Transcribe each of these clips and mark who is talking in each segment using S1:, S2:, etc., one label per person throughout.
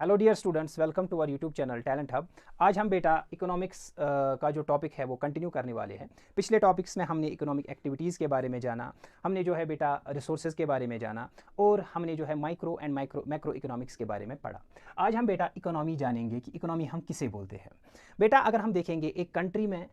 S1: Hello dear students, welcome to our YouTube channel talent hub. आज हम बेटा economics का जो टॉपिक है वो कंटिन्यू करने वाले हैं। पिछले टॉपिक्स में हमने इकोनॉमिक एक्टिविटीज़ के बारे में जाना, हमने जो है बेटा रिसोर्सेज के बारे में जाना और हमने जो है माइक्रो एंड मैक्रो इकोनॉमिक्स के बारे में पढ़ा। आज हम बेटा इकोनॉमी जानेंगे कि इकोनॉमी हम किसे बोलते हैं। बेटा अगर हम देखेंगे एक कंट्री में,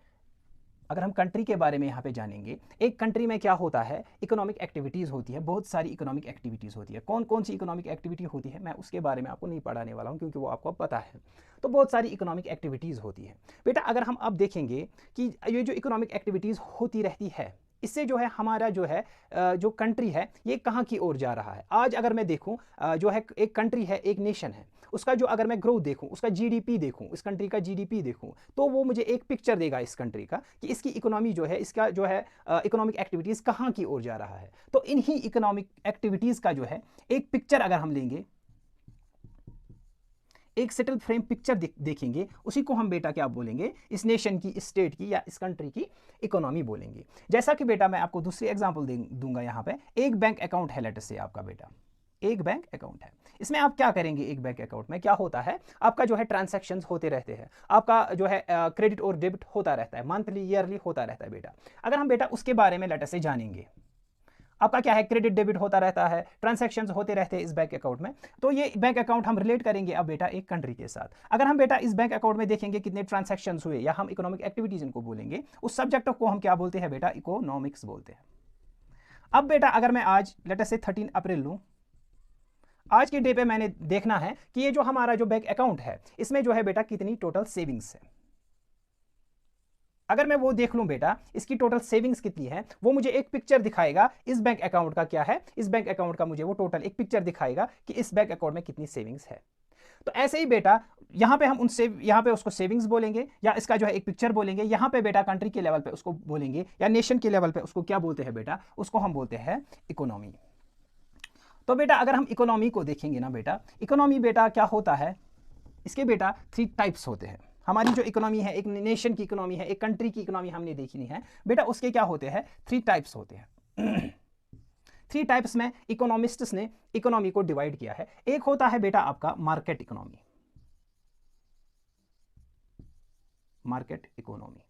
S1: अगर हम कंट्री के बारे में यहाँ पे जानेंगे, एक कंट्री में क्या होता है, इकोनॉमिक एक्टिविटीज़ होती है, बहुत सारी इकोनॉमिक एक्टिविटीज़ होती है। कौन कौन सी इकोनॉमिक एक्टिविटी होती है मैं उसके बारे में आपको नहीं पढ़ाने वाला हूँ क्योंकि वो आपको पता है। तो बहुत सारी इकोनॉमिक एक्टिविटीज़ होती है बेटा। अगर हम अब देखेंगे कि ये जो इकोनॉमिक एक्टिविटीज़ होती रहती है, इससे जो है हमारा जो है जो कंट्री है ये कहाँ की ओर जा रहा है। आज अगर मैं देखूँ जो है एक कंट्री है, एक नेशन है, उसका जो अगर मैं ग्रोथ देखूं, उसका जीडीपी देखूं, इस कंट्री का जीडीपी देखूं, तो वो मुझे एक पिक्चर देगा इस कंट्री का कि इसकी इकोनॉमी जो है, इसका जो है इकोनॉमिक एक्टिविटीज़ कहाँ की ओर जा रहा है। तो इन्हीं इकोनॉमिक एक्टिविटीज़ का जो है एक पिक्चर अगर हम लेंगे, एक सेटल फ्रेम पिक्चर देखेंगे, उसी को हम बेटा क्या बोलेंगे, इस नेशन की, इस स्टेट की या इस कंट्री की इकोनॉमी बोलेंगे। जैसा कि बेटा मैं आपको दूसरी एग्जांपल दूंगा। यहाँ पे एक बैंक अकाउंट है, लेट्स से आपका बेटा एक बैंक अकाउंट है। इसमें आप क्या करेंगे, एक बैंक अकाउंट में क्या होता है, आपका जो है ट्रांसैक्शंस होते रहते हैं, आपका जो है क्रेडिट और डेबिट होता रहता है, मंथली ईयरली होता रहता है बेटा। अगर हम बेटा उसके बारे में लेट्स से जानेंगे, आपका क्या है, क्रेडिट डेबिट होता रहता है, ट्रांसैक्शंस होते रहते हैं इस बैंक अकाउंट में। तो ये बैंक अकाउंट हम रिलेट करेंगे अब बेटा एक कंट्री के साथ। अगर हम बेटा इस बैंक अकाउंट में देखेंगे कितने ट्रांसैक्शंस हुए, या हम इकोनॉमिक एक्टिविटीज इनको बोलेंगे, उस सब्जेक्ट को हम क्या बोलते हैं बेटा, इकोनॉमिक्स बोलते हैं। अब बेटा अगर मैं आज लेट्स से 13 अप्रैल लूं, आज के डे पे मैंने देखना है कि ये जो हमारा जो बैंक अकाउंट है इसमें जो है बेटा कितनी टोटल सेविंग्स है। अगर मैं वो देख लूं बेटा इसकी टोटल सेविंग्स कितनी है, वो मुझे एक पिक्चर दिखाएगा इस बैंक अकाउंट का क्या है, इस बैंक अकाउंट का मुझे वो टोटल एक पिक्चर दिखाएगा कि इस बैंक अकाउंट में कितनी सेविंग्स है। तो ऐसे ही बेटा यहां पे हम उनसे यहां पे उसको सेविंग्स बोलेंगे या इसका जो है एक पिक्चर बोलेंगे। यहां पे बेटा कंट्री के लेवल पे उसको बोलेंगे या नेशन के लेवल पे उसको क्या बोलते हैं बेटा, उसको हम बोलते हैं इकोनॉमी। तो बेटा अगर हम इकोनॉमी को देखेंगे ना बेटा, इकोनॉमी बेटा क्या होता है, इसके बेटा 3 टाइप्स होते हैं। हमारी जो इकोनॉमी है, एक नेशन की इकोनॉमी है, एक कंट्री की इकोनॉमी हमने देखनी है बेटा, उसके क्या होते हैं, 3 टाइप्स होते हैं। 3 टाइप्स में इकोनॉमिस्ट्स ने इकोनॉमी को डिवाइड किया है। एक होता है बेटा आपका मार्केट इकोनॉमी, मार्केट इकोनॉमी।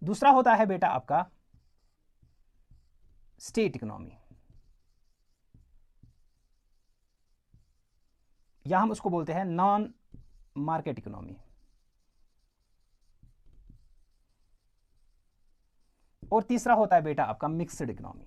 S1: दूसरा होता है बेटा आपका स्टेट इकोनॉमी, या हम उसको बोलते हैं नॉन मार्केट इकोनॉमी। और तीसरा होता है बेटा आपका मिक्स्ड इकोनॉमी।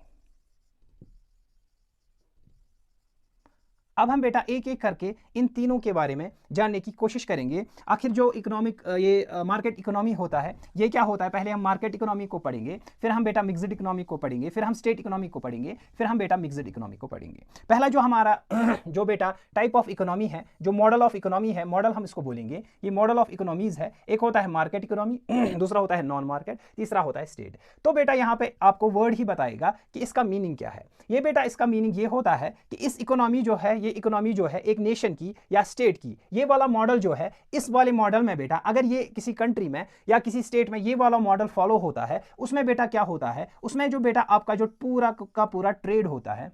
S1: अब हम बेटा एक एक करके इन तीनों के बारे में जानने की कोशिश करेंगे। आखिर जो इकोनॉमिक ये मार्केट इकोनॉमी होता है ये क्या होता है। पहले हम मार्केट इकोनॉमी को पढ़ेंगे, फिर हम बेटा मिक्स्ड इकोनॉमी को पढ़ेंगे, फिर हम स्टेट इकोनॉमी को पढ़ेंगे, फिर हम बेटा मिक्स्ड इकोनॉमी को पढ़ेंगे। पहला जो हमारा जो बेटा टाइप ऑफ इकोनॉमी है, जो मॉडल ऑफ इकोनॉमी है, मॉडल हम इसको बोलेंगे, ये मॉडल ऑफ इकोनॉमीज है। एक होता है मार्केट इकोनॉमी, दूसरा होता है नॉन मार्केट, तीसरा होता है स्टेट। तो बेटा यहाँ पे आपको वर्ड ही बताएगा कि इसका मीनिंग क्या है। ये बेटा इसका मीनिंग ये होता है कि इस इकोनॉमी जो है, ये इकोनॉमी जो है एक नेशन की या स्टेट की, ये वाला मॉडल जो है, इस वाले मॉडल में बेटा अगर ये किसी कंट्री में या किसी स्टेट में ये वाला मॉडल फॉलो होता है, उसमें बेटा क्या होता है, उसमें जो बेटा आपका जो पूरा का पूरा ट्रेड होता है,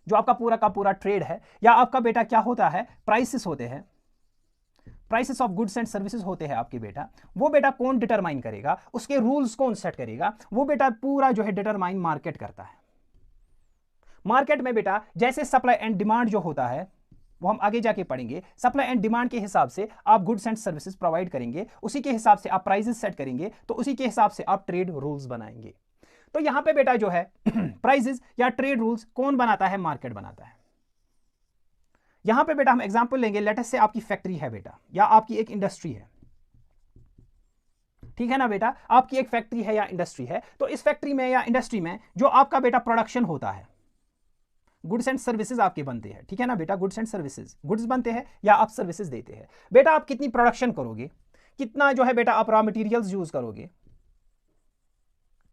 S1: जो आपका पूरा का पूरा ट्रेड है, या आपका बेटा क्या होता है, प्राइसेस होते हैं, prices of goods and services होते हैं आपके बेटा, वो बेटा कौन डिटरमाइन करेगा, उसके रूल्स कौन सेट करेगा, वो बेटा पूरा जो है डिटरमाइन मार्केट करता है। मार्केट में बेटा जैसे सप्लाई एंड डिमांड जो होता है वो हम आगे जाके पढ़ेंगे, सप्लाई एंड डिमांड के हिसाब से आप गुड्स एंड सर्विसेज प्रोवाइड करेंगे, उसी के हिसाब से आप प्राइसेस सेट करेंगे, तो उसी के हिसाब से आप ट्रेड रूल्स बनाएंगे। तो यहां पे बेटा जो है प्राइसेस या ट्रेड रूल्स कौन बनाता है, मार्केट बनाता है। यहां पे बेटा हम एग्जांपल लेंगे, लेटेस्ट से आपकी फैक्ट्री है बेटा, या आपकी एक इंडस्ट्री है, ठीक है ना बेटा, आपकी एक फैक्ट्री है या इंडस्ट्री है। तो इस फैक्ट्री में या इंडस्ट्री में जो आपका बेटा प्रोडक्शन होता है, गुड्स एंड सर्विसेज आपके बनते हैं, ठीक है ना बेटा, गुड्स एंड सर्विसेज, गुड्स बनते हैं या आप सर्विसेज देते हैं। बेटा आप कितनी प्रोडक्शन करोगे, कितना जो है बेटा आप रॉ मटेरियल्स यूज करोगे,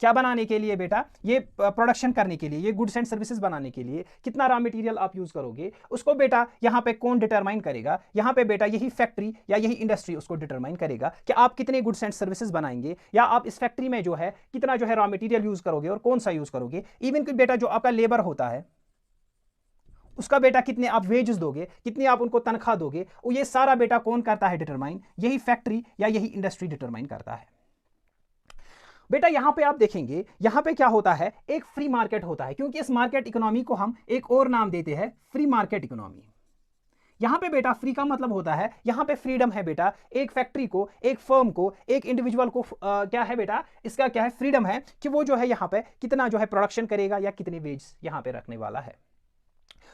S1: क्या बनाने के लिए बेटा, ये प्रोडक्शन करने के लिए, ये गुड्स एंड सर्विसेज बनाने के लिए कितना रॉ मटेरियल आप यूज करोगे, उसको बेटा यहां पे कौन डिटरमाइन करेगा, यहां पे बेटा यही फैक्ट्री या यही इंडस्ट्री उसको डिटरमाइन करेगा कि आप कितने गुड्स एंड सर्विसेज बनाएंगे, या आप इस फैक्ट्री में जो है कितना जो है रॉ मटेरियल यूज करोगे और कौन सा यूज करोगे। इवन कि बेटा जो आपका लेबर होता है उसका बेटा कितने आप वेजेस दोगे, कितनी आप उनको तनख्वाह दोगे, ये सारा बेटा कौन करता है डिटरमाइन? यही फैक्ट्री या यही इंडस्ट्री डिटरमाइन करता है। बेटा यहां पे आप देखेंगे, यहां पे क्या होता है, एक फ्री मार्केट होता है, क्योंकि इस मार्केट इकोनॉमी को हम एक और नाम देते हैं फ्री मार्केट इकोनॉमी। यहां पे बेटा फ्री का मतलब होता है यहां पे फ्रीडम है बेटा, एक फैक्ट्री को, एक फर्म को, एक इंडिविजुअल को क्या है बेटा, इसका क्या है, फ्रीडम है कि वो जो है यहां पे कितना जो है प्रोडक्शन करेगा या कितने वेज यहां पे रखने वाला है।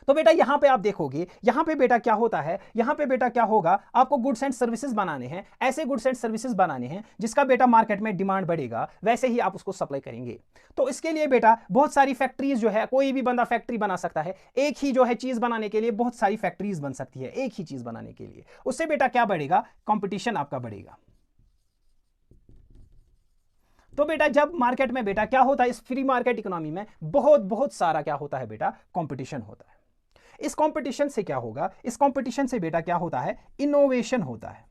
S1: तो बेटा यहां पे आप देखोगे, यहां पे बेटा क्या होता है, यहां पे बेटा क्या होगा, आपको गुड्स एंड सर्विसेज बनाने हैं, ऐसे गुड्स एंड सर्विसेज बनाने हैं जिसका बेटा मार्केट में डिमांड बढ़ेगा, वैसे ही आप उसको सप्लाई करेंगे। तो इसके लिए बेटा बहुत सारी फैक्ट्रीज जो है, कोई भी बंदा फैक्ट्री बना सकता है, एक ही जो है चीज बनाने के लिए बहुत सारी फैक्ट्रीज बन सकती है एक ही चीज बनाने के लिए। उससे बेटा क्या बढ़ेगा, कंपटीशन आपका बढ़ेगा। तो बेटा जब मार्केट में बेटा क्या होता है, इस फ्री मार्केट इकोनॉमी में बहुत बहुत सारा क्या होता है बेटा, कंपटीशन होता है। इस कंपटीशन से क्या होगा, इस कंपटीशन से बेटा क्या होता है, इनोवेशन होता है।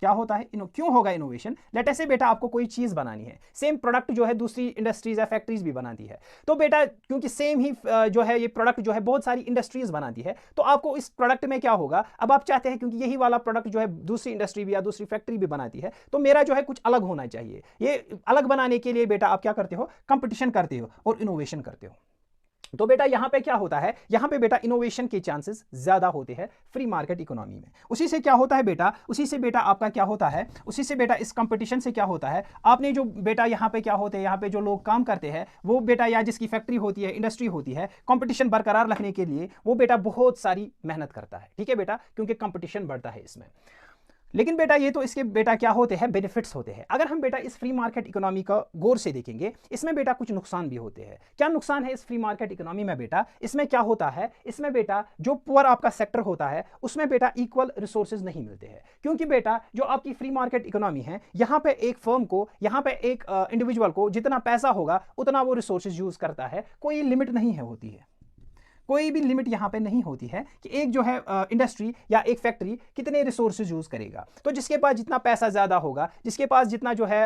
S1: क्या होता है, क्यों होगा इनोवेशन? लेट अस से बेटा आपको कोई चीज बनानी है, सेम प्रोडक्ट जो है दूसरी इंडस्ट्रीज या फैक्ट्रीज भी बनाती है, तो बेटा क्योंकि सेम ही जो है ये प्रोडक्ट जो है बहुत सारी इंडस्ट्रीज बनाती है, तो आपको इस प्रोडक्ट में क्या होगा, अब आप चाहते हैं क्योंकि यही वाला प्रोडक्ट जो है दूसरी इंडस्ट्री भी या दूसरी फैक्ट्री भी बनाती है, तो मेरा जो है कुछ अलग होना चाहिए। ये अलग बनाने के लिए बेटा आप क्या करते हो, कंपटीशन करते हो और इनोवेशन करते हो। तो बेटा यहां पे क्या होता है, यहां पे बेटा इनोवेशन के चांसेस ज्यादा होते हैं फ्री मार्केट इकोनॉमी में। उसी से क्या होता है बेटा, उसी से बेटा आपका क्या होता है, उसी से बेटा इस कंपटीशन से क्या होता है, आपने जो बेटा यहां पे क्या होते हैं, यहां पे जो लोग काम करते हैं वो बेटा या जिसकी फैक्ट्री होती है, इंडस्ट्री होती है, कंपटीशन बरकरार रखने के लिए वो बेटा बहुत सारी मेहनत करता है, ठीक है बेटा, क्योंकि कंपटीशन बढ़ता है इसमें। लेकिन बेटा ये तो इसके बेटा क्या होते हैं, बेनिफिट्स होते हैं। अगर हम बेटा इस फ्री मार्केट इकोनॉमी का गौर से देखेंगे, इसमें बेटा कुछ नुकसान भी होते हैं। क्या नुकसान है इस फ्री मार्केट इकोनॉमी में बेटा, इसमें क्या होता है, इसमें बेटा जो पुअर आपका सेक्टर होता है उसमें बेटा इक्वल रिसोर्सेज नहीं मिलते हैं, क्योंकि बेटा जो आपकी फ्री मार्केट इकोनॉमी है, यहाँ पे एक फर्म को, यहाँ पे एक इंडिविजुअल को जितना पैसा होगा उतना वो रिसोर्सेज यूज करता है, कोई लिमिट नहीं है होती है, कोई भी लिमिट यहां पे नहीं होती है कि एक जो है इंडस्ट्री या एक फैक्ट्री कितने रिसोर्सेज यूज करेगा। तो जिसके पास जितना पैसा ज्यादा होगा, जिसके पास जितना जो है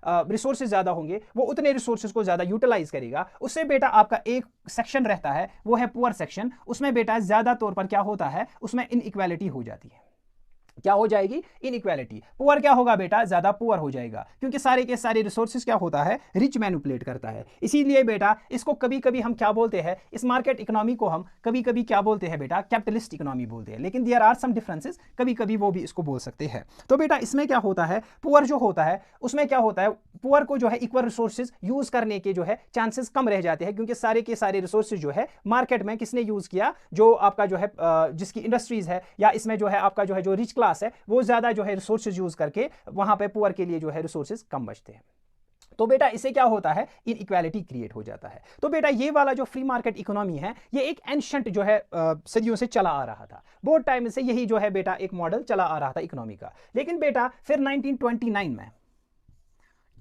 S1: रिसोर्सेज ज्यादा होंगे, वो उतने रिसोर्सेज को ज्यादा यूटिलाइज करेगा। उससे बेटा आपका एक सेक्शन रहता है, वो है पुअर सेक्शन, उसमें बेटा ज्यादा तौर पर क्या होता है, उसमें इनइक्वालिटी हो जाती है। क्या हो जाएगी, इनइक्वालिटी। पुअर क्या होगा बेटा, ज्यादा पुअर हो जाएगा, क्योंकि सारे के सारे रिसोर्सेज क्या होता है, रिच मैनिपुलेट करता है। इसीलिए बेटा इसको कभी कभी हम क्या बोलते हैं, इस मार्केट इकोनॉमी को हम कभी कभी क्या बोलते हैं बेटा, कैपिटलिस्ट इकोनॉमी बोलते हैं। लेकिन देयर आर सम डिफरेंसेस, कभी कभी वो भी इसको बोल सकते हैं। तो बेटा इसमें क्या होता है, पुअर जो होता है उसमें क्या होता है, पुअर को जो है इक्वल रिसोर्सेज यूज करने के जो है चांसेस कम रह जाते हैं, क्योंकि सारे के सारे रिसोर्सेज जो है मार्केट में किसने यूज किया, जो आपका जो है जिसकी इंडस्ट्रीज है या इसमें जो है आपका जो है जो रिच क्लास है, वो ज्यादा जो है रिसोर्सेज यूज करके वहां पे पुअर के लिए जो है रिसोर्सेज कम बचते हैं। तो बेटा इससे क्या होता है, इनइक्वालिटी क्रिएट हो जाता है। तो बेटा ये वाला जो फ्री मार्केट इकोनॉमी है, ये एक एंशिएंट जो है सदियों से चला आ रहा था, बहुत टाइम से यही जो है बेटा एक मॉडल चला आ रहा था इकोनॉमी का। लेकिन बेटा फिर 1929 में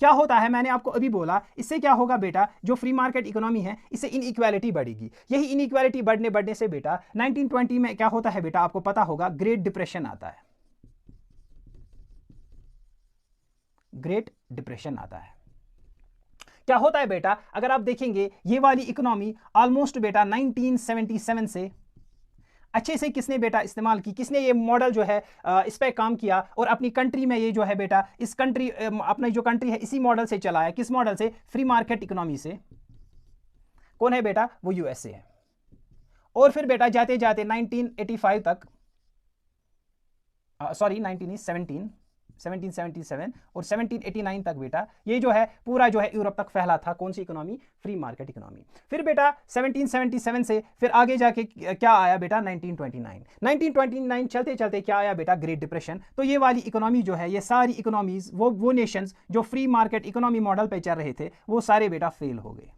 S1: क्या होता है, मैंने आपको अभी बोला, इससे क्या होगा बेटा, जो फ्री मार्केट इकोनॉमी है इससे इनइक्वालिटी बढ़ेगी। यही इनइक्वालिटी बढ़ने बढ़ने से बेटा 1920 में क्या होता है बेटा, आपको पता होगा, ग्रेट डिप्रेशन आता है। ग्रेट डिप्रेशन आता है। क्या होता है बेटा, अगर आप देखेंगे ये वाली इकोनॉमी ऑलमोस्ट बेटा 1977 से अच्छे से किसने बेटा इस्तेमाल की, किसने ये मॉडल जो है इस पे काम किया और अपनी कंट्री में ये जो है बेटा, इस कंट्री अपनी जो कंट्री है इसी मॉडल से चलाया। किस मॉडल से, फ्री मार्केट इकोनॉमी से। कौन है बेटा, वो यूएसए है। और फिर बेटा जाते जाते 1985 तक, सॉरी 1777 और 1789 तक बेटा ये जो है पूरा जो है यूरोप तक फैला था। कौन सी इकोनॉमी, फ्री मार्केट इकोनॉमी। फिर बेटा 1777 से फिर आगे जाके क्या आया बेटा, 1929 चलते चलते क्या आया बेटा, ग्रेट डिप्रेशन। तो ये वाली इकोनॉमी जो है, ये सारी इकोनॉमीज, वो नेशंस जो फ्री मार्केट इकोनॉमी मॉडल पे चल रहे थे, वो सारे बेटा फेल हो गए।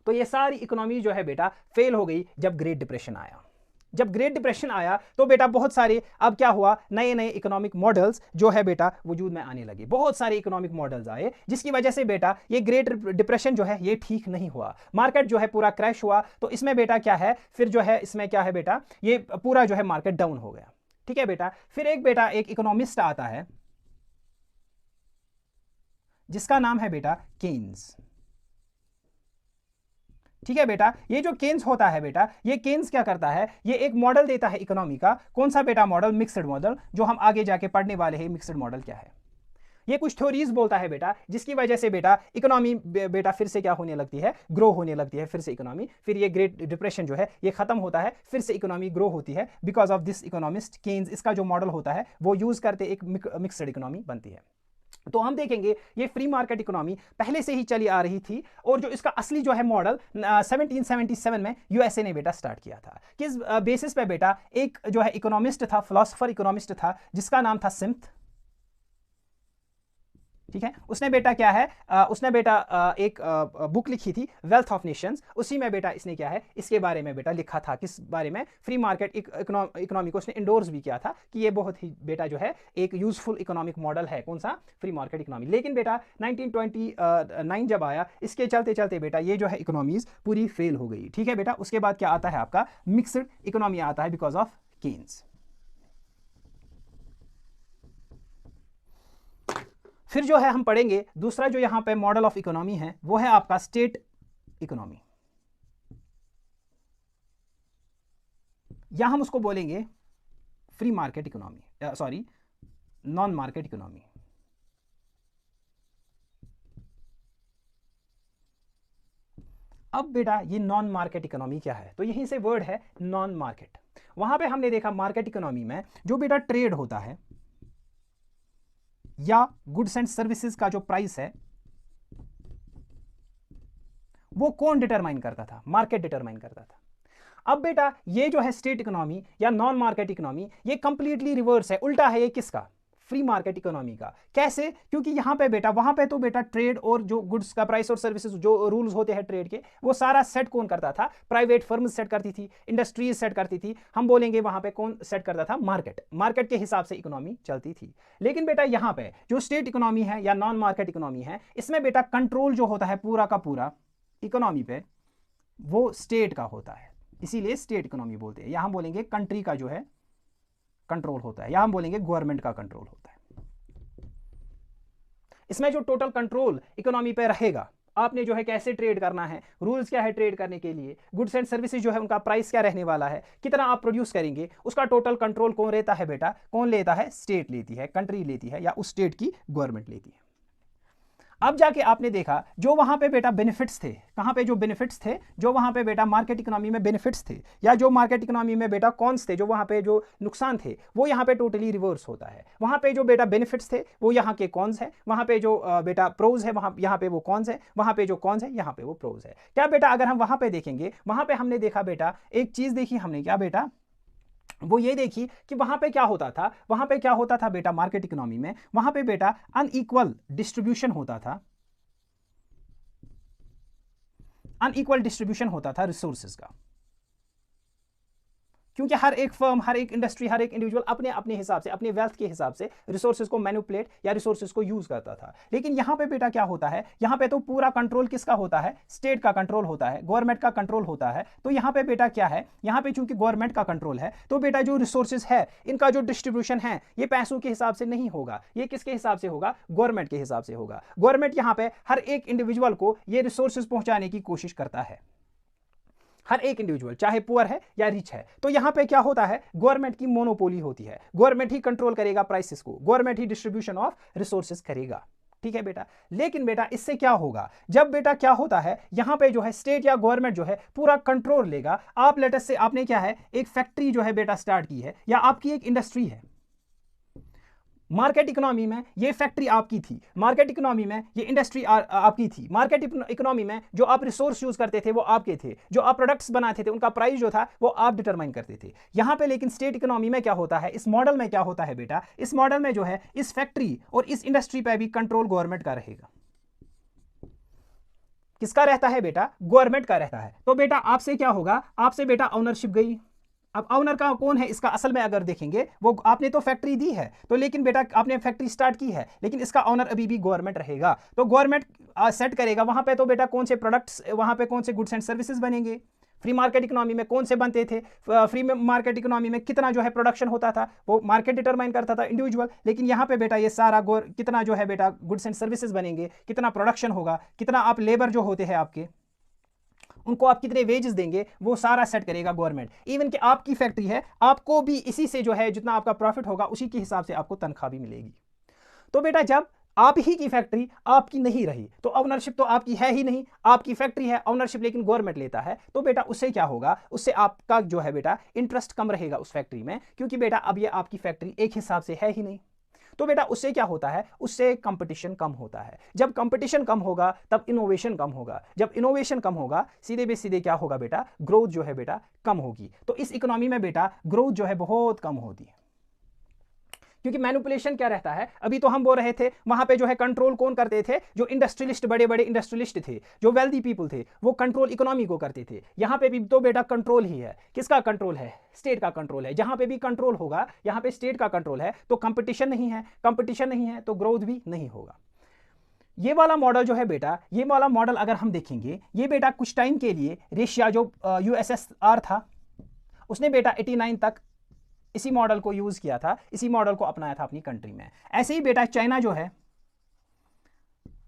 S1: तो ये सारी इकोनॉमी जो है बेटा फेल हो गई जब ग्रेट डिप्रेशन आया। जब ग्रेट डिप्रेशन आया तो बेटा बहुत सारे, अब क्या हुआ, नए नए इकोनॉमिक मॉडल्स जो है बेटा वजूद में आने लगे। बहुत सारे इकोनॉमिक मॉडल्स आए, जिसकी वजह से बेटा ये ग्रेट डिप्रेशन जो है ये ठीक नहीं हुआ, मार्केट जो है पूरा क्रैश हुआ। तो इसमें बेटा क्या है, फिर जो है इसमें क्या है बेटा, ये पूरा जो है मार्केट डाउन हो गया। ठीक है बेटा। फिर एक बेटा एक इकोनॉमिस्ट आता है जिसका नाम है बेटा केन्स। ठीक है बेटा, ये जो केन्स होता है बेटा, ये केन्स क्या करता है, ये एक मॉडल देता है इकोनॉमी का। कौन सा बेटा मॉडल? मिक्सड मॉडल, जो हम आगे जाके पढ़ने वाले हैं। मिक्सड मॉडल क्या है? ये कुछ थ्योरीज बोलता है बेटा, जिसकी वजह से बेटा इकोनॉमी बेटा फिर से क्या होने लगती है, ग्रो होने लगती है फिर से इकोनॉमी। फिर ये ग्रेट डिप्रेशन जो है ये खत्म होता है, फिर से इकोनॉमी ग्रो होती है because of this economist Keynes. इसका जो मॉडल होता है वो यूज करते एक मिक्सड इकोनॉमी बनती है। तो हम देखेंगे ये फ्री मार्केट इकोनॉमी पहले से ही चली आ रही थी, और जो इसका असली जो है मॉडल 1777 में यूएसए ने बेटा स्टार्ट किया था। किस बेसिस पे बेटा? एक जो है इकोनॉमिस्ट था, फिलोसोफर इकोनॉमिस्ट था, जिसका नाम था स्मिथ। ठीक है, उसने बेटा क्या है, उसने बेटा एक बुक लिखी थी वेल्थ ऑफ नेशंस। उसी में बेटा इसने क्या है, इसके बारे में बेटा लिखा था। किस बारे में? फ्री मार्केट इकोनॉमी को उसने इंडोर्स भी किया था कि ये बहुत ही बेटा जो है एक यूजफुल इकोनॉमिक मॉडल है। कौन सा? Free market economy. लेकिन बेटा 1929 जब आया, इसके चलते चलते बेटा ये जो है इकोनॉमीज पूरी फेल हो गई। ठीक है बेटा, उसके बाद क्या आता है आपका? मिक्सड इकोनॉमी आता है बिकॉज ऑफ केन्स। फिर जो है हम पढ़ेंगे दूसरा जो यहां पे मॉडल ऑफ इकोनॉमी है, वो है आपका स्टेट इकोनॉमी, या हम उसको बोलेंगे free market economy, sorry non market economy. अब बेटा ये नॉन मार्केट इकोनॉमी क्या है? तो यहीं से वर्ड है नॉन मार्केट। वहां पे हमने देखा मार्केट इकोनॉमी में जो बेटा ट्रेड होता है या गुड्स एंड सर्विसेज का जो प्राइस है वो कौन डिटरमाइन करता था? मार्केट डिटरमाइन करता था। अब बेटा ये जो है स्टेट इकोनॉमी या नॉन मार्केट इकोनॉमी, ये कंप्लीटली रिवर्स है, उल्टा है ये किसका? फ्री मार्केट इकोनॉमी का। कैसे? क्योंकि यहां पे बेटा, वहां पे तो बेटा ट्रेड और जो गुड्स का प्राइस और सर्विसेज जो रूल्स होते हैं ट्रेड के, वो सारा सेट कौन करता था? प्राइवेट फर्म सेट करती थी, इंडस्ट्रीज सेट करती थी। हम बोलेंगे वहां पे कौन सेट करता था? मार्केट। मार्केट के हिसाब से इकोनॉमी चलती थी। लेकिन बेटा यहां पे जो स्टेट इकोनॉमी है या नॉन मार्केट इकोनॉमी है, इसमें बेटा कंट्रोल जो होता है पूरा का पूरा इकोनॉमी पे, वो स्टेट का होता है। इसीलिए स्टेट इकोनॉमी बोलते हैं। यहां बोलेंगे कंट्री का जो है कंट्रोल होता है, या हम बोलेंगे गवर्नमेंट का कंट्रोल होता है। इसमें जो टोटल कंट्रोल इकोनॉमी पे रहेगा, आपने जो है कैसे ट्रेड करना है, रूल्स क्या है ट्रेड करने के लिए, गुड्स एंड सर्विसेज जो है उनका प्राइस क्या रहने वाला है, कितना आप प्रोड्यूस करेंगे, उसका टोटल कंट्रोल कौन रहता है बेटा? कौन लेता है? स्टेट लेती है, कंट्री लेती है, या उस स्टेट की गवर्नमेंट लेती है। अब जाके आपने देखा जो वहां पे बेटा बेनिफिट्स थे, कहां पे जो बेनिफिट्स थे, जो वहां पे बेटा मार्केट इकोनॉमी में बेनिफिट्स थे, या जो मार्केट इकोनॉमी में बेटा कॉन्स थे, जो वहां पे जो नुकसान थे, वो यहां पे टोटली रिवर्स होता है। वहां पे जो बेटा बेनिफिट्स थे वो यहां के कॉन्स है, वहां पे जो बेटा प्रोज है वहां यहां पे वो कॉन्स है, वहां पे जो कॉन्स है यहां पे वो प्रोज है। क्या बेटा अगर हम वहां पे देखेंगे, वहां पे हमने देखा बेटा एक चीज देखी हमने, क्या बेटा? वो ये देखी कि वहां पे क्या होता था, वहां पे क्या होता था बेटा मार्केट इकोनॉमी में, वहां पे बेटा अनइक्वल डिस्ट्रीब्यूशन होता था, अनइक्वल डिस्ट्रीब्यूशन होता था रिसोर्सेज का। क्योंकि हर एक फर्म, हर एक इंडस्ट्री, हर एक इंडिविजुअल अपने अपने हिसाब से, अपने वेल्थ के हिसाब से रिसोर्सेज को मैनिपुलेट या रिसोर्सेज को यूज करता था। लेकिन यहां पे बेटा क्या होता है, यहां पे तो पूरा कंट्रोल किसका होता है? स्टेट का कंट्रोल होता है, गवर्नमेंट का कंट्रोल होता है। तो यहां पे बेटा क्या है, यहां पे चूंकि गवर्नमेंट का कंट्रोल है, तो बेटा जो रिसोर्सेज है इनका जो डिस्ट्रीब्यूशन है ये पैसों के हिसाब से नहीं होगा, ये किसके हिसाब से होगा? गवर्नमेंट के हिसाब से होगा। गवर्नमेंट यहां पे हर एक इंडिविजुअल को ये रिसोर्सेज पहुंचाने की कोशिश करता है, हर एक इंडिविजुअल, चाहे पुअर है या रिच है। तो यहां पे क्या होता है? गवर्नमेंट की मोनोपोली होती है, गवर्नमेंट ही कंट्रोल करेगा प्राइसेस को, government he distribution of resources करेगा। ठीक है बेटा। लेकिन बेटा इससे क्या होगा, जब बेटा क्या होता है यहां पे जो है स्टेट या गवर्नमेंट जो है पूरा कंट्रोल लेगा। आप लेटेस्ट से आपने क्या है, एक फैक्ट्री जो है बेटा स्टार्ट की है, या आपकी एक इंडस्ट्री है। मार्केट इकोनॉमी में ये फैक्ट्री आपकी थी, मार्केट इकोनॉमी में ये इंडस्ट्री आपकी थी, मार्केट इकोनॉमी में जो आप रिसोर्स यूज करते थे वो आपके थे, जो आप प्रोडक्ट्स बनाते थे उनका प्राइस जो था वो आप डिटरमाइन करते थे। यहां पे लेकिन स्टेट इकोनॉमी में क्या होता है, इस मॉडल में क्या होता है बेटा, इस मॉडल में जो है इस फैक्ट्री और इस इंडस्ट्री पे भी कंट्रोल गवर्नमेंट का रहेगा। किसका रहता है बेटा? गवर्नमेंट का रहता है। तो बेटा आपसे क्या होगा, आपसे बेटा ओनरशिप गई। अब ऑनर का कौन है इसका? असल में अगर देखेंगे वो आपने तो फैक्ट्री दी है, तो लेकिन बेटा आपने फैक्ट्री स्टार्ट की है, लेकिन इसका ऑनर अभी भी गवर्नमेंट रहेगा। तो गवर्नमेंट सेट करेगा वहां पे तो बेटा कौन से प्रोडक्ट्स, वहां पे कौन से गुड्स एंड सर्विसेज बनेंगे। फ्री मार्केट इकोनॉमी में कौन से बनते थे, फ्री मार्केट इकोनॉमी में कितना जो है प्रोडक्शन होता था वो मार्केट डिटरमाइन करता था, इंडिविजुअल। लेकिन यहाँ पे बेटा ये सारा कितना जो है बेटा गुड्स एंड सर्विसेज बनेंगे, कितना प्रोडक्शन होगा, कितना आप लेबर जो होते हैं आपके उनको आप कितने वेजेस देंगे वो सारा सेट करेगा गवर्नमेंट। इवन कि आपकी फैक्ट्री है, आपको भी इसी से जो है जितना आपका प्रॉफिट होगा उसी के हिसाब से आपको तनख्वाह भी मिलेगी। तो बेटा जब आप ही की फैक्ट्री आपकी नहीं रही तो ऑनरशिप तो आपकी है ही नहीं, आपकी फैक्ट्री है, ऑनरशिप लेकिन गवर्नमेंट लेता है, तो बेटा उससे क्या होगा, उससे आपका जो है बेटा इंटरेस्ट कम रहेगा उस फैक्ट्री में, क्योंकि बेटा अब ये आपकी फैक्ट्री एक हिसाब से है ही नहीं। तो बेटा उससे क्या होता है, उससे कंपटीशन कम होता है। जब कंपटीशन कम होगा तब इनोवेशन कम होगा, जब इनोवेशन कम होगा सीधे बे सीधे क्या होगा बेटा, ग्रोथ जो है बेटा कम होगी। तो इस इकोनॉमी में बेटा ग्रोथ जो है बहुत कम होती है, क्योंकि मैनिपुलेशन क्या रहता है। अभी तो हम बोल रहे थे वहां पे जो है कंट्रोल कौन करते थे, जो इंडस्ट्रियलिस्ट, बड़े बड़े इंडस्ट्रियलिस्ट थे, जो वेल्दी पीपल थे, वो कंट्रोल इकोनॉमी को करते थे। यहां पे भी तो बेटा कंट्रोल ही है, किसका कंट्रोल है, स्टेट का कंट्रोल है। जहां पे भी कंट्रोल होगा यहां पे स्टेट का कंट्रोल है, तो कंपटीशन नहीं है, कंपटीशन नहीं है तो ग्रोथ भी नहीं होगा। ये वाला मॉडल जो है बेटा, ये वाला मॉडल अगर हम देखेंगे, ये बेटा कुछ टाइम के लिए रशिया जो यूएसएसआर था उसने बेटा 89 तक इसी मॉडल को यूज किया था, इसी मॉडल को अपनाया था अपनी कंट्री में। ऐसे ही बेटा चाइना जो है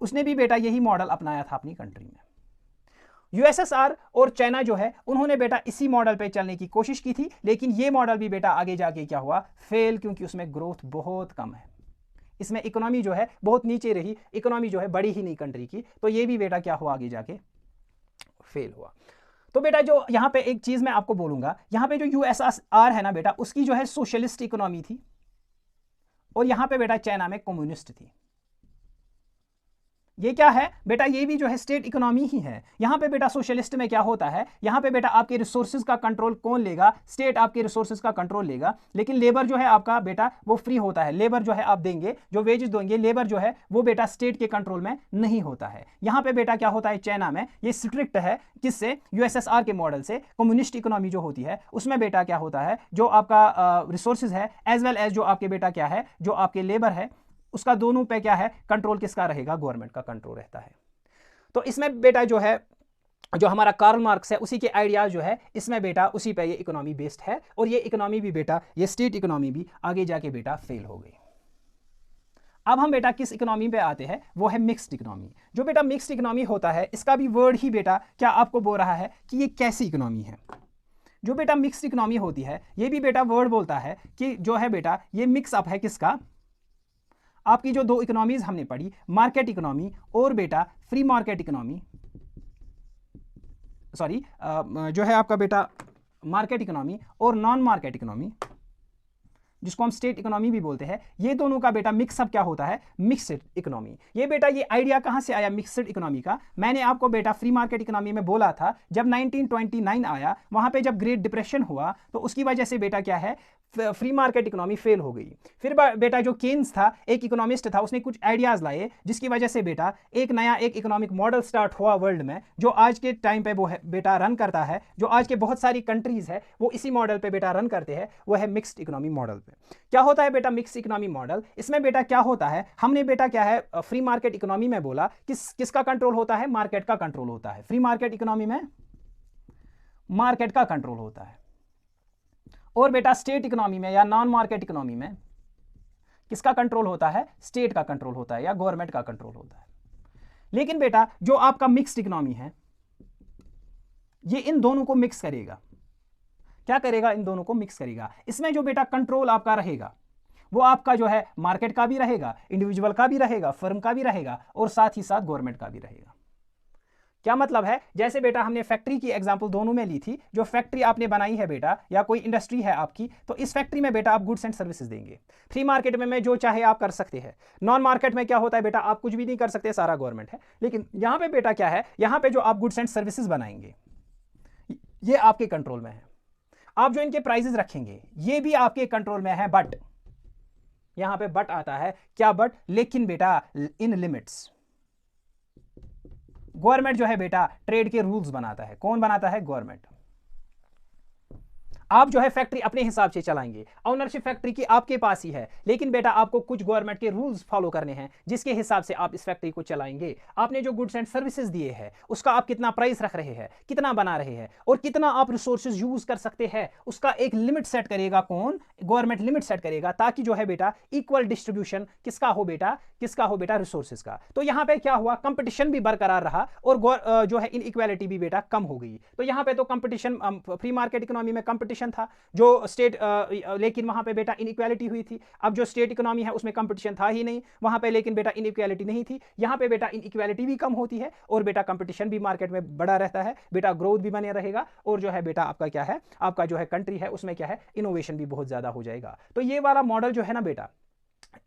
S1: उसने भी बेटा यही मॉडल अपनाया था अपनी कंट्री में। यूएसएसआर और चाइना जो है उन्होंने बेटा इसी मॉडल पे चलने की कोशिश की थी, लेकिन ये मॉडल भी बेटा आगे जाके क्या हुआ, फेल, क्योंकि उसमें ग्रोथ बहुत कम है, इसमें इकोनॉमी जो है बहुत नीचे रही, इकोनॉमी जो है बड़ी ही नहीं कंट्री की, तो ये भी बेटा क्या हुआ, आगे जाके फेल हुआ। तो बेटा जो यहां पे एक चीज मैं आपको बोलूंगा, यहां पे जो यूएसएसआर है ना बेटा, उसकी जो है सोशलिस्ट इकोनॉमी थी, और यहां पे बेटा चाइना में कम्युनिस्ट थी। ये क्या है बेटा, ये भी जो है स्टेट इकोनॉमी ही है। यहां पे बेटा सोशलिस्ट में क्या होता है, यहां पे बेटा आपके रिसोर्सेज का कंट्रोल कौन लेगा, स्टेट आपके रिसोर्सेज का कंट्रोल लेगा, लेकिन लेबर जो है आपका बेटा वो फ्री होता है, लेबर जो है आप देंगे, जो वेजेस देंगे, लेबर जो है वो बेटा स्टेट के कंट्रोल में नहीं होता है। यहां पे बेटा क्या होता है, चाइना में ये स्ट्रिक्ट है, किससे, यूएसएसआर के मॉडल से। कम्युनिस्ट इकोनॉमी जो होती है उसमें बेटा क्या होता है, जो आपका रिसोर्सेज है एज वेल एज जो आपके बेटा क्या है, जो आपके लेबर है, उसका दोनों पे क्या है कंट्रोल, किसका रहेगा, गवर्नमेंट का कंट्रोल रहता है। तो इसमें बेटा जो है, जो हमारा कार्ल मार्क्स है उसी के आइडियाज जो है इसमें बेटा उसी पे ये इकोनॉमी बेस्ड है, और ये इकोनॉमी भी बेटा, ये स्टेट इकोनॉमी भी आगे जाके बेटा फेल हो गई। अब हम बेटा किस इकोनॉमी पे आते हैं, वो है मिक्स्ड इकोनॉमी। जो बेटा मिक्स्ड इकोनॉमी होता है, इसका भी वर्ड ही बेटा क्या आपको बोल रहा है कि ये कैसी इकोनॉमी है। जो बेटा मिक्स्ड इकोनॉमी होती है, ये भी बेटा वर्ड बोलता है कि जो है बेटा ये मिक्स अप है, किसका, आपकी जो दो इकोनॉमीज हमने पढ़ी, मार्केट इकोनॉमी और बेटा फ्री मार्केट इकोनॉमी, सॉरी जो है आपका बेटा मार्केट इकोनॉमी और नॉन मार्केट इकोनॉमी, जिसको हम स्टेट इकोनॉमी भी बोलते हैं, ये दोनों का बेटा मिक्सअप क्या होता है, मिक्स्ड इकोनॉमी। ये बेटा ये आइडिया कहां से आया मिक्स्ड इकोनॉमी का, मैंने आपको बेटा फ्री मार्केट इकोनॉमी में बोला था, जब 1929 आया, वहां पे जब ग्रेट डिप्रेशन हुआ तो उसकी वजह से बेटा क्या है, फ्री मार्केट इकोनॉमी फेल हो गई। फिर बेटा जो केन्स था, एक इकोनॉमिस्ट था, उसने कुछ आइडियाज लाए, जिसकी वजह से बेटा एक नया एक इकोनॉमिक मॉडल स्टार्ट हुआ वर्ल्ड में, जो आज के टाइम पे वो है बेटा रन करता है, जो आज के बहुत सारी कंट्रीज है वो इसी मॉडल पे बेटा रन करते हैं, वो है मिक्स्ड इकोनॉमी मॉडल पे। क्या होता है बेटा मिक्स्ड इकोनॉमी मॉडल, इसमें बेटा क्या होता है, हमने बेटा क्या है फ्री मार्केट इकोनॉमी में बोला किसका कंट्रोल होता है, मार्केट का कंट्रोल होता है। फ्री मार्केट इकोनॉमी में मार्केट का कंट्रोल होता है, और बेटा स्टेट इकोनॉमी में या नॉन मार्केट इकोनॉमी में किसका कंट्रोल होता है, स्टेट का कंट्रोल होता है या गवर्नमेंट का कंट्रोल होता है। लेकिन बेटा जो आपका मिक्स्ड इकोनॉमी है, ये इन दोनों को मिक्स करेगा, क्या करेगा, इन दोनों को मिक्स करेगा। इसमें जो बेटा कंट्रोल आपका रहेगा वो आपका जो है मार्केट का भी रहेगा, इंडिविजुअल का भी रहेगा, फर्म का भी रहेगा, और साथ ही साथ गवर्नमेंट का भी रहेगा। क्या मतलब है, जैसे बेटा हमने फैक्ट्री की एग्जांपल दोनों में ली थी, जो फैक्ट्री आपने बनाई है बेटा या कोई इंडस्ट्री है आपकी, तो इस फैक्ट्री में बेटा आप गुड्स एंड सर्विसेज देंगे। फ्री मार्केट में जो चाहे आप कर सकते हैं। नॉन मार्केट में क्या होता है बेटा, आप कुछ भी नहीं कर सकते, सारा गवर्नमेंट है। लेकिन यहां पे बेटा क्या है, यहां पे जो आप गुड्स एंड सर्विसेज बनाएंगे ये आपके कंट्रोल में है। आप जो इनके प्राइसेस रखेंगे ये भी आपके कंट्रोल में है, बट यहां पे बट आता है, क्या बट, लेकिन बेटा इन लिमिट्स। गवर्नमेंट जो है बेटा ट्रेड के रूल्स बनाता है, कौन बनाता है, गवर्नमेंट। आप जो है फैक्ट्री अपने हिसाब से चलाएंगे, ओनरशिप फैक्ट्री की आपके पास ही है, लेकिन बेटा आपको कुछ गवर्नमेंट के रूल्स फॉलो करने हैं जिसके हिसाब से आप इस फैक्ट्री को चलाएंगे। आपने जो गुड्स एंड सर्विसेज दिए हैं उसका आप कितना प्राइस रख रहे हैं, कितना बना रहे हैं और कितना आप रिसोर्सेज यूज कर सकते हैं, उसका एक लिमिट सेट करेगा कौन? गवर्नमेंट लिमिट सेट करेगा, ताकि जो है बेटा इक्वल डिस्ट्रीब्यूशन किसका हो बेटा, किसका हो बेटा? रिसोर्सेज का। तो यहां पे क्या हुआ, कंपटीशन भी बरकरार रहा और जो है इनइक्वालिटी भी बेटा कम हो गई। तो यहां पे तो कंपटीशन, फ्री मार्केट इकोनॉमी में कंपटीशन था जो स्टेट, लेकिन वहां पे बेटा इनइक्वालिटी हुई थी। अब जो स्टेट इकोनॉमी है उसमें कंपटीशन था ही नहीं वहां पे, लेकिन बेटा इनइक्वालिटी नहीं थी। यहां पे बेटा इनइक्वालिटी भी कम होती है और बेटा कंपटीशन भी मार्केट में बड़ा रहता है, बेटा ग्रोथ भी बने रहेगा और जो है बेटा आपका क्या है, आपका जो है कंट्री है उसमें क्या है, इनोवेशन भी बहुत ज्यादा हो जाएगा। तो ये वाला मॉडल जो है ना बेटा,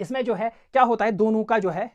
S1: इसमें जो है क्या होता है, दोनों का जो है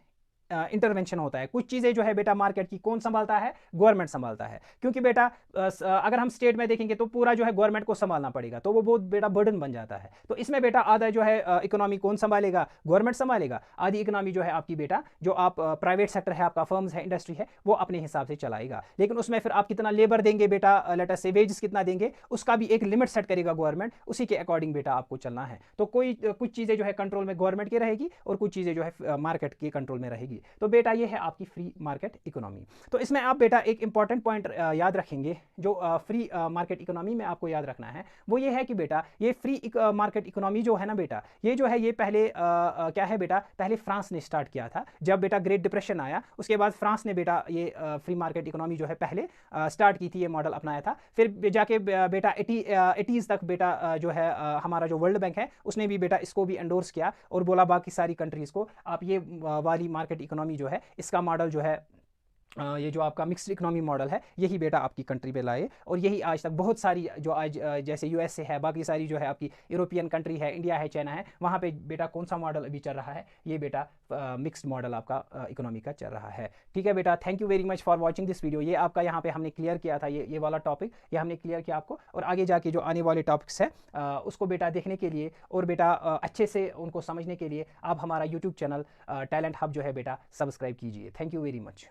S1: इंटरवेंशन होता है। कुछ चीजें जो है बेटा मार्केट की कौन संभालता है? गवर्नमेंट संभालता है, क्योंकि बेटा अगर हम स्टेट में देखेंगे तो पूरा जो है गवर्नमेंट को संभालना पड़ेगा, तो वो बहुत बेटा बर्डन बन जाता है। तो इसमें बेटा आधा जो है इकोनॉमी कौन संभालेगा? गवर्नमेंट संभालेगा। आधी इकोनॉमी जो है आपकी बेटा, जो आप प्राइवेट सेक्टर है, आपका फर्म्स है, इंडस्ट्री है, वो अपने हिसाब से चलाएगा। लेकिन उसमें फिर आप कितना लेबर देंगे बेटा, लेटर से वेजेस कितना देंगे, उसका भी एक लिमिट सेट करेगा गवर्नमेंट, उसी के अकॉर्डिंग बेटा आपको चलना है। तो कुछ चीजें जो है कंट्रोल में गवर्नमेंट की रहेगी और कुछ चीजें जो है मार्केट के कंट्रोल में रहेगी। तो बेटा ये है आपकी फ्री मार्केट इकोनॉमी। तो इसमें आप बेटा एक इंपॉर्टेंट पॉइंट याद रखेंगे, जो फ्री मार्केट इकोनॉमी में आपको याद रखना है, वो ये है कि बेटा ये फ्री मार्केट इकोनॉमी जो है ना बेटा, ये जो है ये पहले क्या है बेटा, पहले फ्रांस ने स्टार्ट किया था। जब बेटा ग्रेट डिप्रेशन आया उसके बाद फ्रांस ने बेटा ये फ्री मार्केट इकोनॉमी जो है पहले स्टार्ट की थी, ये मॉडल अपनाया था। फिर जाके बेटा 80s तक बेटा जो है हमारा जो वर्ल्ड बैंक है उसने भी बेटा इसको भी एंडोर्स किया और बोला बाकी सारी कंट्रीज को आप ये वाली मार्केट इकोनॉमी जो है इसका मॉडल जो है ये जो आपका मिक्स्ड इकोनॉमी मॉडल है यही बेटा आपकी कंट्री पे लाए, और यही आज तक बहुत सारी जो आज जैसे यूएसए है, बाकी सारी जो है आपकी यूरोपियन कंट्री है, इंडिया है, चाइना है, वहाँ पे बेटा कौन सा मॉडल अभी चल रहा है? ये बेटा मिक्स्ड मॉडल आपका इकोनॉमी का चल रहा है। ठीक है बेटा, thank you very much for watching this video. ये आपका यहाँ पे हमने क्लियर किया था, ये वाला टॉपिक ये हमने क्लियर किया आपको, और आगे जाके जो आने वाले टॉपिक्स है उसको बेटा देखने के लिए और बेटा अच्छे से उनको समझने के लिए आप हमारा यूट्यूब चैनल टैलेंट हब जो है बेटा सब्सक्राइब कीजिए। Thank you very much.